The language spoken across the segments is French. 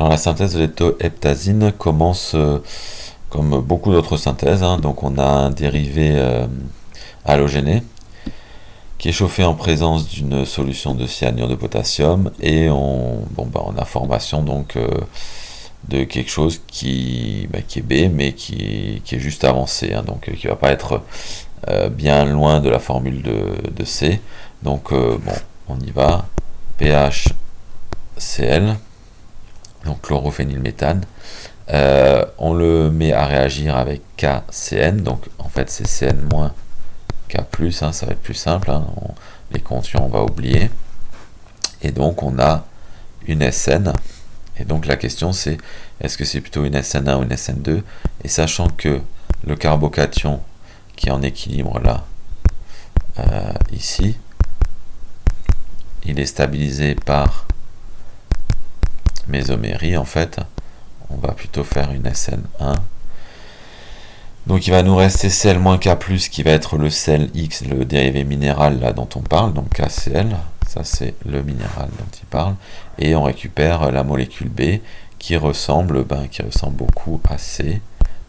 Alors la synthèse de l'étoheptazine commence comme beaucoup d'autres synthèses, hein. Donc on a un dérivé halogéné qui est chauffé en présence d'une solution de cyanure de potassium et on a formation donc de quelque chose qui est B mais qui est juste avancé, hein, donc qui va pas être bien loin de la formule de C. Donc on y va. PHCl, donc chlorophénylméthane. On le met à réagir avec KCN, donc en fait c'est Cn moins K+, hein, ça va être plus simple, hein, les conditions on va oublier. Et donc on a une SN, et donc la question c'est, est-ce que c'est plutôt une SN1 ou une SN2? Et sachant que le carbocation qui est en équilibre là, ici, il est stabilisé par mésomérie, en fait, on va plutôt faire une SN1. Donc il va nous rester Cl-K+, qui va être le sel X, le dérivé minéral là dont on parle, donc KCl, ça c'est le minéral dont il parle, et on récupère la molécule B qui ressemble beaucoup à C,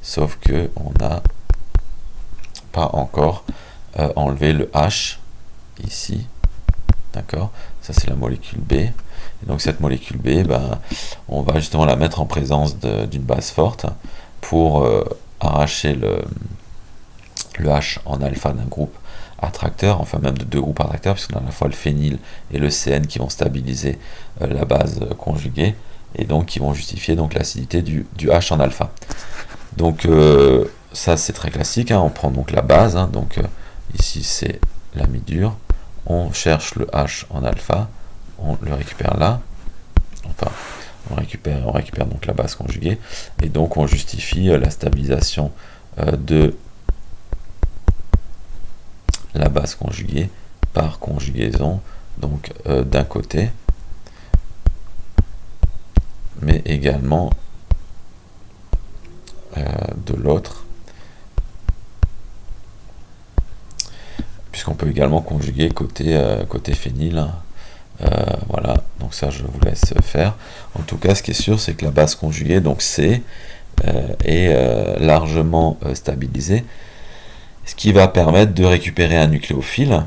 sauf que on n'a pas encore enlevé le H ici, d'accord, ça c'est la molécule B, et donc cette molécule B, on va justement la mettre en présence d'une base forte pour arracher le H en alpha d'un groupe attracteur, enfin même de deux groupes attracteurs, puisqu'on a à la fois le phényl et le CN qui vont stabiliser la base conjuguée, et donc qui vont justifier donc l'acidité du H en alpha. Donc ça c'est très classique, hein, on prend donc la base, hein, donc ici c'est l'amidure, on cherche le H en alpha, on le récupère là, enfin on récupère donc la base conjuguée, et donc on justifie la stabilisation de la base conjuguée par conjugaison, donc d'un côté, mais également de l'autre, puisqu'on peut également conjuguer côté phényl. Voilà, donc ça je vous laisse faire. En tout cas, ce qui est sûr, c'est que la base conjuguée, donc C, est largement stabilisée, ce qui va permettre de récupérer un nucléophile.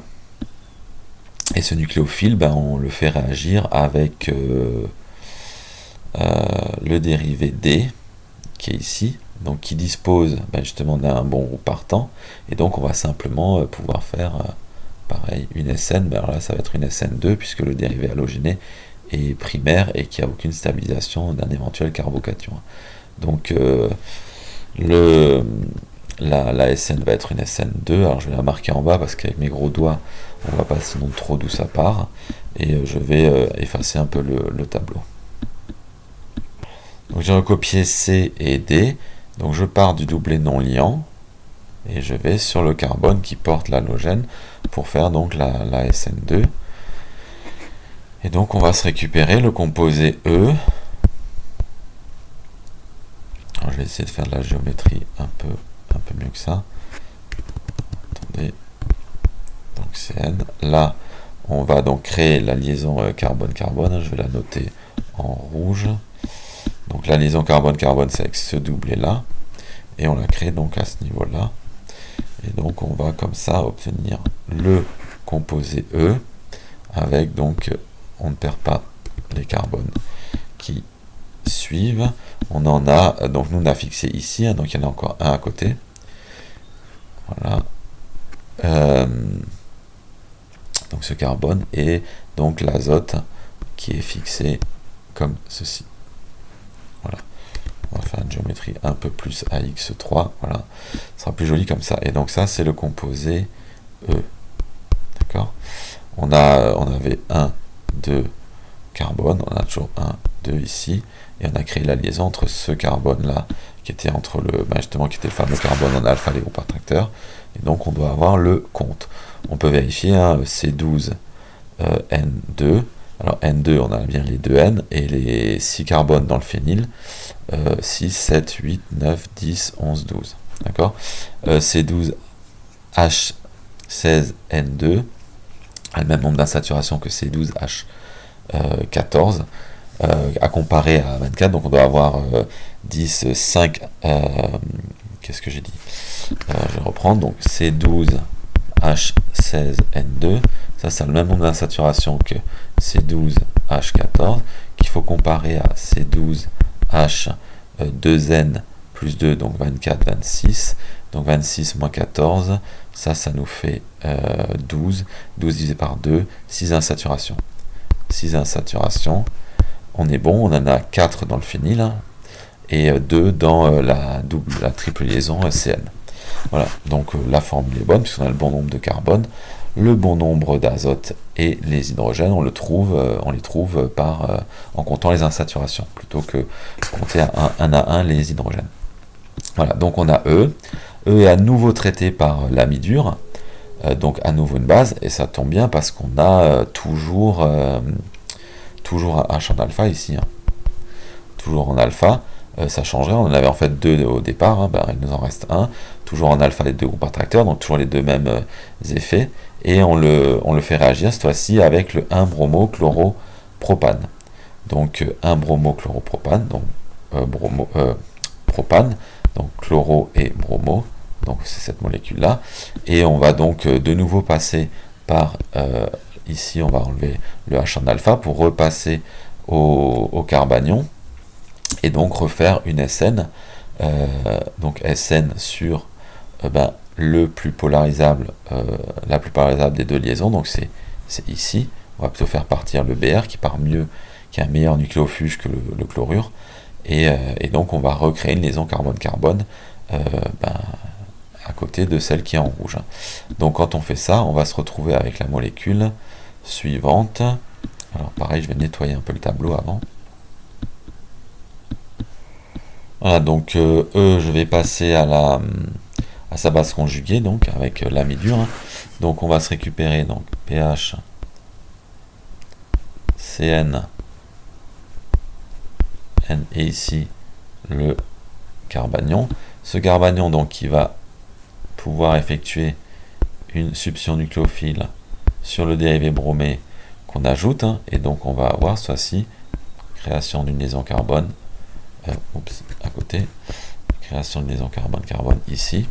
Et ce nucléophile, on le fait réagir avec le dérivé D, qui est ici, donc qui dispose justement d'un bon groupe partant, et donc on va simplement pouvoir faire pareil, une SN, alors là ça va être une SN2 puisque le dérivé halogéné est primaire et qu'il n'y a aucune stabilisation d'un éventuel carbocation. Donc la SN va être une SN2, alors je vais la marquer en bas parce qu'avec mes gros doigts on ne voit pas sinon trop d'où ça part, et je vais effacer un peu le tableau. Donc j'ai recopié C et D, donc je pars du doublet non liant, et je vais sur le carbone qui porte l'halogène pour faire donc la SN2. Et donc on va se récupérer le composé E. Alors je vais essayer de faire de la géométrie un peu mieux que ça. Attendez. Donc CN. Là, on va donc créer la liaison carbone-carbone. Je vais la noter en rouge. Donc la liaison carbone-carbone, c'est avec ce doublet-là. Et on la crée donc à ce niveau-là. Et donc on va comme ça obtenir le composé E avec donc on ne perd pas les carbones qui suivent. On en a, donc nous on a fixé ici, hein, donc il y en a encore un à côté. Voilà. Donc ce carbone et donc l'azote qui est fixé comme ceci. Voilà. On va faire une géométrie un peu plus AX3, voilà, ce sera plus joli comme ça. Et donc ça c'est le composé E, d'accord. On avait 1, 2 carbone, on a toujours 1, 2 ici, et on a créé la liaison entre ce carbone là, qui était entre justement qui était le fameux carbone en alpha, les groupes attracteurs, et donc on doit avoir le compte. On peut vérifier, hein, C12 N2. Alors N2, on a bien les 2 N et les 6 carbones dans le phényl. 6, 7, 8, 9, 10, 11, 12. D'accord. C12 H16 N2 a le même nombre d'insaturations que C12 H14. à comparer à 24, donc on doit avoir 10, 5, qu'est-ce que j'ai dit, je vais reprendre, donc C12, H16N2, ça a le même nombre d'insaturations que C12, H14, qu'il faut comparer à C12, H2N plus 2, donc 24, 26, donc 26 moins 14, ça nous fait 12, 12 divisé par 2, 6 insaturations. 6 insaturations, on est bon, on en a 4 dans le phényl, hein, et 2 dans la triple liaison CN. Voilà, donc la formule est bonne, puisqu'on a le bon nombre de carbone, le bon nombre d'azote et les hydrogènes, on les trouve en comptant les insaturations, plutôt que compter un à un les hydrogènes. Voilà, donc on a E. E est à nouveau traité par l'amidure, donc à nouveau une base, et ça tombe bien parce qu'on a toujours un H en alpha ici, hein. Toujours en alpha, ça changerait, on en avait en fait 2 au départ, hein, il nous en reste un, toujours en alpha les 2 groupes attracteurs, donc toujours les 2 mêmes effets, et on le fait réagir cette fois-ci avec le 1-bromo-chloropropane. Donc 1-bromo-chloropropane, donc propane, donc chloro et bromo, donc c'est cette molécule là, et on va donc de nouveau passer par ici on va enlever le H en alpha pour repasser au carbanion et donc refaire une SN, donc SN sur le plus polarisable, la plus polarisable des deux liaisons, donc c'est ici, on va plutôt faire partir le Br qui part mieux, qui a un meilleur nucléofuge que le chlorure, et donc on va recréer une liaison carbone-carbone à côté de celle qui est en rouge. Donc quand on fait ça, on va se retrouver avec la molécule suivante. Alors pareil, je vais nettoyer un peu le tableau avant. Voilà, donc je vais passer à sa base conjuguée, donc avec l'amidure. Hein. Donc on va se récupérer donc pH CN N et ici le carbanion. Ce carbanion donc qui va pouvoir effectuer une succion nucléophile sur le dérivé bromé qu'on ajoute, hein, et donc on va avoir cette fois-ci création d'une liaison carbone à côté, création d'une liaison carbone-carbone ici,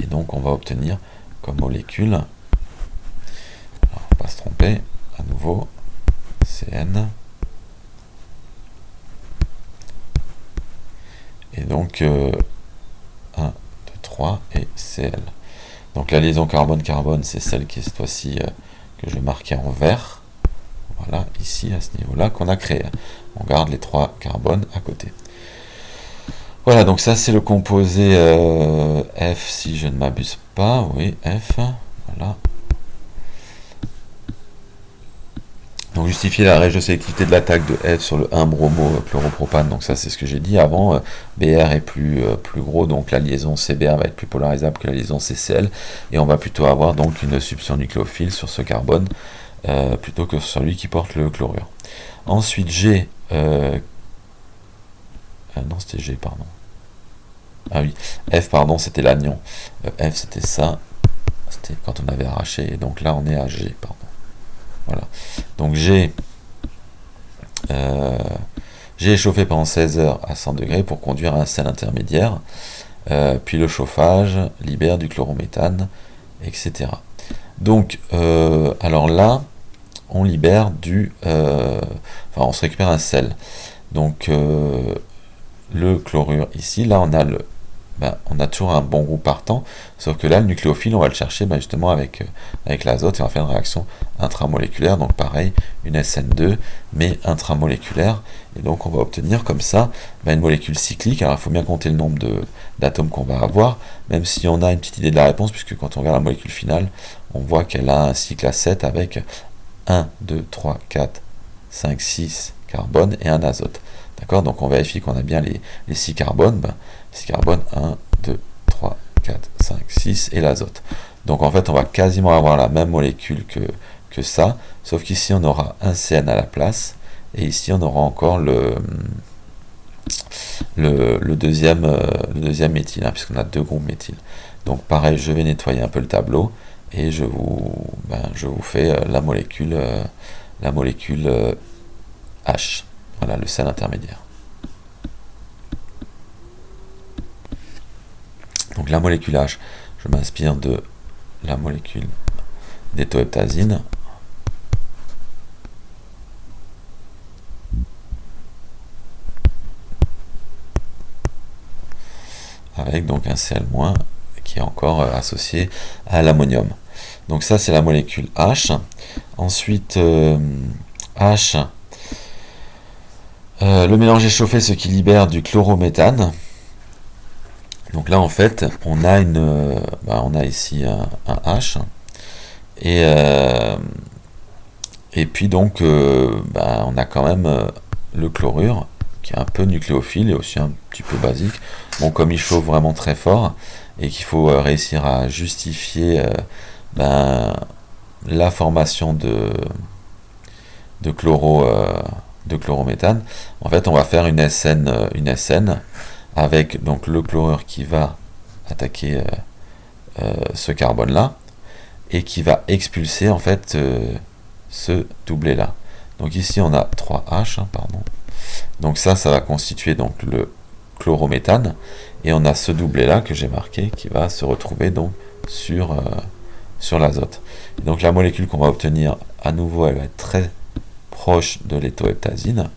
et donc on va obtenir comme molécule, alors on va pas se tromper, à nouveau CN, et donc 1, 2, 3 et Cl. Donc la liaison carbone-carbone, c'est celle qui est cette fois-ci que je vais marquer en vert. Voilà, ici, à ce niveau-là, qu'on a créé. On garde les 3 carbones à côté. Voilà, donc ça c'est le composé F, si je ne m'abuse pas. Oui, F. Voilà. Donc justifier la régiosélectivité de l'attaque de F sur le 1-bromo-chloropropane, donc ça c'est ce que j'ai dit avant, BR est plus gros, donc la liaison CBr va être plus polarisable que la liaison CCl, et on va plutôt avoir donc une succion nucléophile sur ce carbone, plutôt que sur celui qui porte le chlorure. Ensuite G, non c'était G, pardon. Ah oui, F pardon, c'était l'anion, F c'était ça, c'était quand on avait arraché, et donc là on est à G, pardon. Voilà. Donc j'ai échauffé pendant 16 heures à 100 degrés pour conduire à un sel intermédiaire. Puis le chauffage libère du chlorométhane, etc. Donc, alors là, on libère on se récupère un sel. Donc, le chlorure ici, là, on a toujours un bon groupe partant, sauf que là, le nucléophile, on va le chercher justement avec l'azote, et on va faire une réaction intramoléculaire, donc pareil, une SN2, mais intramoléculaire, et donc on va obtenir comme ça une molécule cyclique. Alors il faut bien compter le nombre d'atomes qu'on va avoir, même si on a une petite idée de la réponse, puisque quand on regarde la molécule finale, on voit qu'elle a un cycle à 7 avec 1, 2, 3, 4, 5, 6 carbone et un azote. D'accord, donc on vérifie qu'on a bien les 6 carbones. 6 carbones, 1, 2, 3, 4, 5, 6 et l'azote. Donc en fait, on va quasiment avoir la même molécule que ça, sauf qu'ici on aura un CN à la place, et ici on aura encore le deuxième méthyle, hein, puisqu'on a 2 groupes méthyle. Donc pareil, je vais nettoyer un peu le tableau, et je vous fais la molécule H. voilà, le sel intermédiaire. Donc la molécule H, je m'inspire de la molécule d'étoheptazine. Avec donc un Cl- qui est encore associé à l'ammonium. Donc ça c'est la molécule H. Ensuite H, le mélange échauffé, ce qui libère du chlorométhane. Donc là en fait on a on a ici un H et puis donc on a quand même le chlorure qui est un peu nucléophile et aussi un petit peu basique. Bon, comme il chauffe vraiment très fort et qu'il faut réussir à justifier la formation de chlorométhane, en fait on va faire une SN avec donc le chlorure qui va attaquer ce carbone là et qui va expulser en fait ce doublet là. Donc ici on a 3H, pardon. Donc ça va constituer donc le chlorométhane et on a ce doublet là que j'ai marqué qui va se retrouver donc sur l'azote. Donc la molécule qu'on va obtenir à nouveau, elle va être très proche de l'étoheptazine.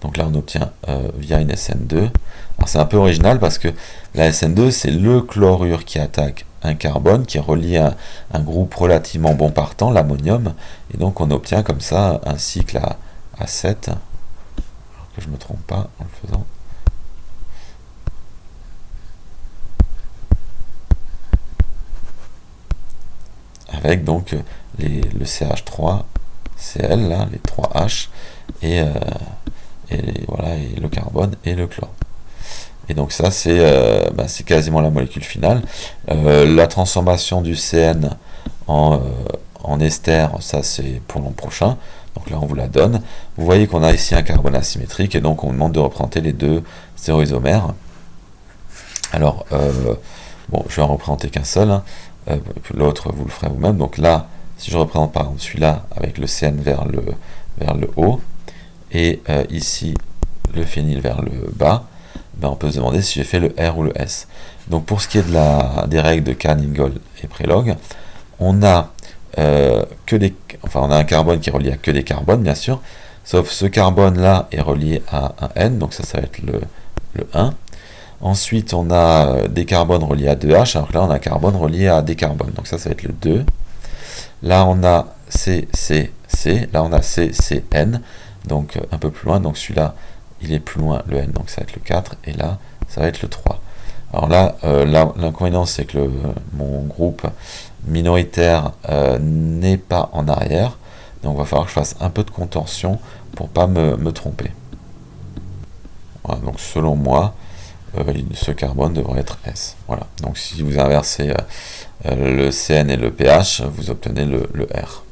Donc là on obtient via une SN2. Alors c'est un peu original parce que la SN2 c'est le chlorure qui attaque un carbone qui est relié à un groupe relativement bon partant, l'ammonium, et donc on obtient comme ça un cycle à 7, alors que je ne me trompe pas en le faisant. Avec donc le CH3, Cl, là, les 3H, et voilà, et le carbone et le chlore. Et donc ça c'est quasiment la molécule finale. La transformation du CN en ester, ça c'est pour l'an prochain. Donc là on vous la donne. Vous voyez qu'on a ici un carbone asymétrique et donc on demande de représenter les deux stéréoisomères. Alors bon, je vais en représenter qu'un seul, hein. L'autre vous le ferez vous-même. Donc là, si je représente par exemple celui-là avec le CN vers le haut et ici le phényl vers le bas, on peut se demander si j'ai fait le R ou le S. Donc pour ce qui est des règles de Kern-Ingold et Prelog, on a on a un carbone qui est relié à que des carbones bien sûr, sauf ce carbone là est relié à un N, donc ça va être le 1. Ensuite on a des carbones reliés à 2H, alors que là on a un carbone relié à des carbones, donc ça va être le 2. Là on a C, là on a C, N, donc un peu plus loin, donc celui-là il est plus loin, le N, donc ça va être le 4, et là, ça va être le 3. Alors là, l'inconvénient, c'est que mon groupe minoritaire n'est pas en arrière, donc il va falloir que je fasse un peu de contorsion pour ne pas me tromper. Voilà, donc selon moi, ce carbone devrait être S. Voilà, donc si vous inversez le CN et le pH, vous obtenez le R.